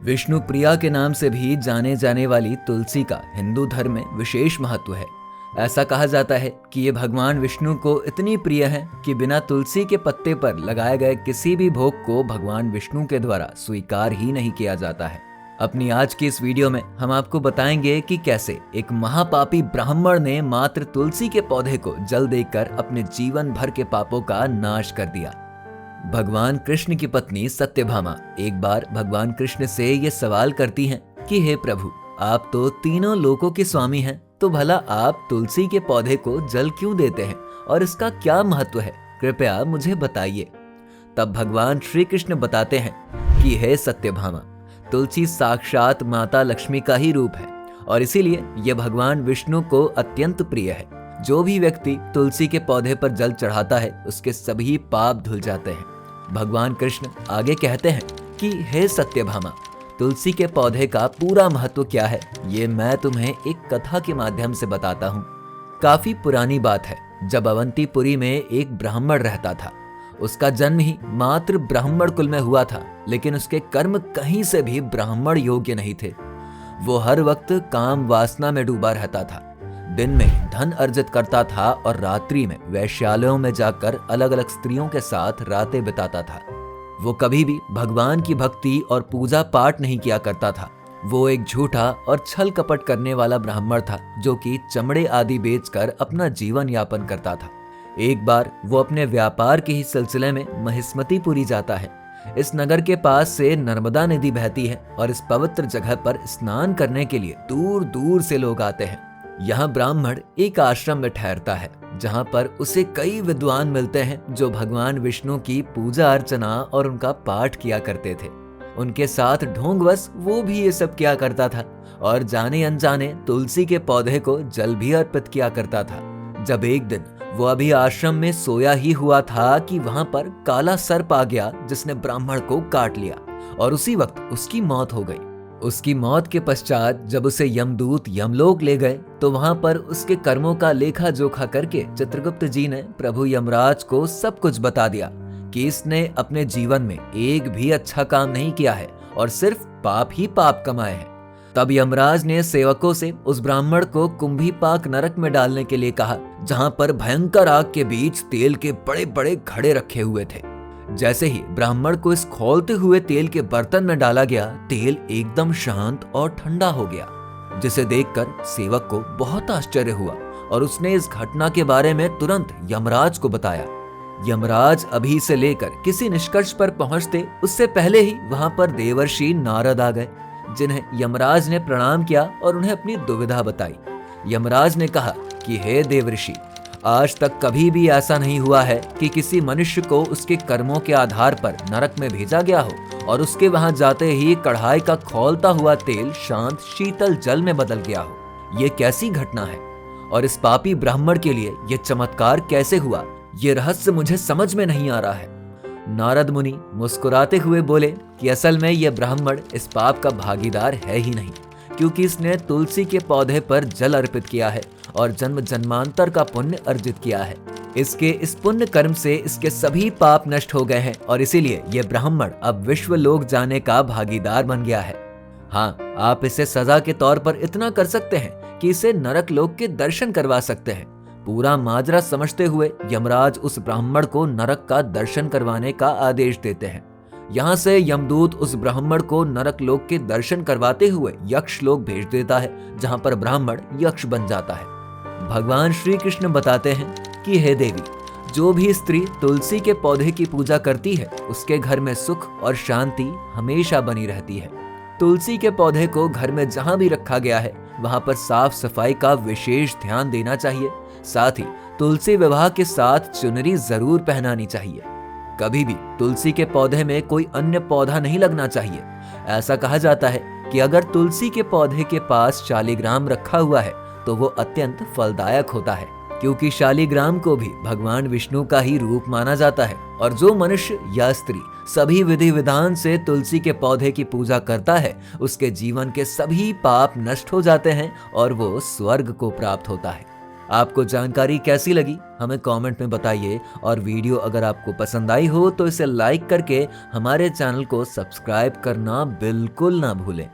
विष्णु प्रिया के नाम से भी जाने जाने वाली तुलसी का हिंदू धर्म में विशेष महत्व है। ऐसा कहा जाता है कि ये भगवान विष्णु को इतनी प्रिय है कि बिना तुलसी के पत्ते पर लगाए गए किसी भी भोग को भगवान विष्णु के द्वारा स्वीकार ही नहीं किया जाता है। अपनी आज की इस वीडियो में हम आपको बताएंगे कि कैसे एक महापापी ब्राह्मण ने मात्र तुलसी के पौधे को जल देकर अपने जीवन भर के पापों का नाश कर दिया। भगवान कृष्ण की पत्नी सत्यभामा एक बार भगवान कृष्ण से ये सवाल करती हैं कि हे प्रभु, आप तो तीनों लोकों के स्वामी हैं, तो भला आप तुलसी के पौधे को जल क्यों देते हैं और इसका क्या महत्व है, कृपया मुझे बताइए। तब भगवान श्री कृष्ण बताते हैं कि हे सत्यभामा, तुलसी साक्षात माता लक्ष्मी का ही रूप है और इसीलिए यह भगवान विष्णु को अत्यंत प्रिय है। जो भी व्यक्ति तुलसी के पौधे पर जल चढ़ाता है उसके सभी पाप धुल जाते हैं। भगवान कृष्ण आगे कहते हैं कि हे सत्यभामा, तुलसी के पौधे का पूरा महत्व क्या है ये मैं तुम्हें एक कथा के माध्यम से बताता हूँ। काफी पुरानी बात है, जब अवंतीपुरी में एक ब्राह्मण रहता था। उसका जन्म ही मात्र ब्राह्मण कुल में हुआ था, लेकिन उसके कर्म कहीं से भी ब्राह्मण योग्य नहीं थे। वो हर वक्त काम वासना में डूबा रहता था। दिन में धन अर्जित करता था और रात्रि में वैश्यालयों में जाकर अलग अलग स्त्रियों के साथ रातें बिताता था। वो कभी भी भगवान की भक्ति और पूजा पाठ नहीं किया करता था। वो एक झूठा और छल कपट करने वाला ब्राह्मण था जो कि चमड़े आदि बेचकर अपना जीवन यापन करता था। एक बार वो अपने व्यापार के ही सिलसिले में महिष्मतीपुरी जाता है। इस नगर के पास से नर्मदा नदी बहती है और इस पवित्र जगह पर स्नान करने के लिए दूर दूर से लोग आते हैं। यहाँ ब्राह्मण एक आश्रम में ठहरता है जहाँ पर उसे कई विद्वान मिलते हैं जो भगवान विष्णु की पूजा अर्चना और उनका पाठ किया करते थे। उनके साथ ढोंगवश वो भी ये सब किया करता था और जाने अनजाने तुलसी के पौधे को जल भी अर्पित किया करता था। जब एक दिन वो अभी आश्रम में सोया ही हुआ था कि वहां पर काला सर्प आ गया जिसने ब्राह्मण को काट लिया और उसी वक्त उसकी मौत हो गई। उसकी मौत के पश्चात जब उसे यमदूत यमलोक ले गए तो वहां पर उसके कर्मों का लेखा जोखा करके चित्रगुप्त जी ने प्रभु यमराज को सब कुछ बता दिया कि इसने अपने जीवन में एक भी अच्छा काम नहीं किया है और सिर्फ पाप ही पाप कमाए हैं। तब यमराज ने सेवकों से उस ब्राह्मण को कुंभीपाक नरक में डालने के लिए कहा, जहां पर भयंकर आग के बीच तेल के बड़े बड़े घड़े रखे हुए थे। जैसे ही ब्राह्मण को इस खौलते हुए तेल के बर्तन में डाला गया, तेल एकदम शांत और ठंडा हो गया, जिसे देखकर सेवक को बहुत आश्चर्य हुआ और उसने इस घटना के बारे में तुरंत यमराज को बताया। यमराज अभी से लेकर किसी निष्कर्ष पर पहुंचते उससे पहले ही वहां पर देवर्षि नारद आ गए, जिन्हें यमराज ने प्रणाम किया और उन्हें अपनी दुविधा बताई। यमराज ने कहा कि हे देवर्षि, आज तक कभी भी ऐसा नहीं हुआ है कि किसी मनुष्य को उसके कर्मों के आधार पर नरक में भेजा गया हो और उसके वहां जाते ही कढ़ाई का खौलता हुआ तेल शांत शीतल जल में बदल गया हो। ये कैसी घटना है और इस पापी ब्राह्मण के लिए ये चमत्कार कैसे हुआ, ये रहस्य मुझे समझ में नहीं आ रहा है। नारद मुनि मुस्कुराते हुए बोले कि असल में यह ब्राह्मण इस पाप का भागीदार है ही नहीं, क्योंकि इसने तुलसी के पौधे पर जल अर्पित किया है और जन्म जन्मांतर का पुण्य अर्जित किया है। इसके इस पुण्य कर्म से इसके सभी पाप नष्ट हो गए हैं और इसीलिए यह ब्राह्मण अब विश्व लोक जाने का भागीदार बन गया है। हाँ, आप इसे सजा के तौर पर इतना कर सकते हैं कि इसे नरक लोक के दर्शन करवा सकते हैं। पूरा माजरा समझते हुए यमराज उस ब्राह्मण को नरक का दर्शन करवाने का आदेश देते हैं। यहाँ से यमदूत उस ब्राह्मण को नरक लोक के दर्शन करवाते हुए यक्ष लोक भेज देता है, जहाँ पर ब्राह्मण यक्ष बन जाता है। भगवान श्री कृष्ण बताते हैं कि हे देवी, जो भी स्त्री तुलसी के पौधे की पूजा करती है उसके घर में सुख और शांति हमेशा बनी रहती है। तुलसी के पौधे को घर में जहाँ भी रखा गया है वहाँ पर साफ सफाई का विशेष ध्यान देना चाहिए। साथ ही तुलसी विवाह के साथ चुनरी जरूर पहनानी चाहिए। कभी भी तुलसी के पौधे में कोई अन्य पौधा नहीं लगना चाहिए। ऐसा कहा जाता है कि अगर तुलसी के पौधे के पास शालिग्राम रखा हुआ है तो वो अत्यंत फलदायक होता है, क्योंकि शालिग्राम को भी भगवान विष्णु का ही रूप माना जाता है और जो मनुष्य या स्त्री सभी विधि विधान से तुलसी के पौधे की पूजा करता है उसके जीवन के सभी पाप नष्ट हो जाते हैं और वो स्वर्ग को प्राप्त होता है। आपको जानकारी कैसी लगी हमें कमेंट में बताइए, और वीडियो अगर आपको पसंद आई हो तो इसे लाइक करके हमारे चैनल को सब्सक्राइब करना बिल्कुल ना भूलें।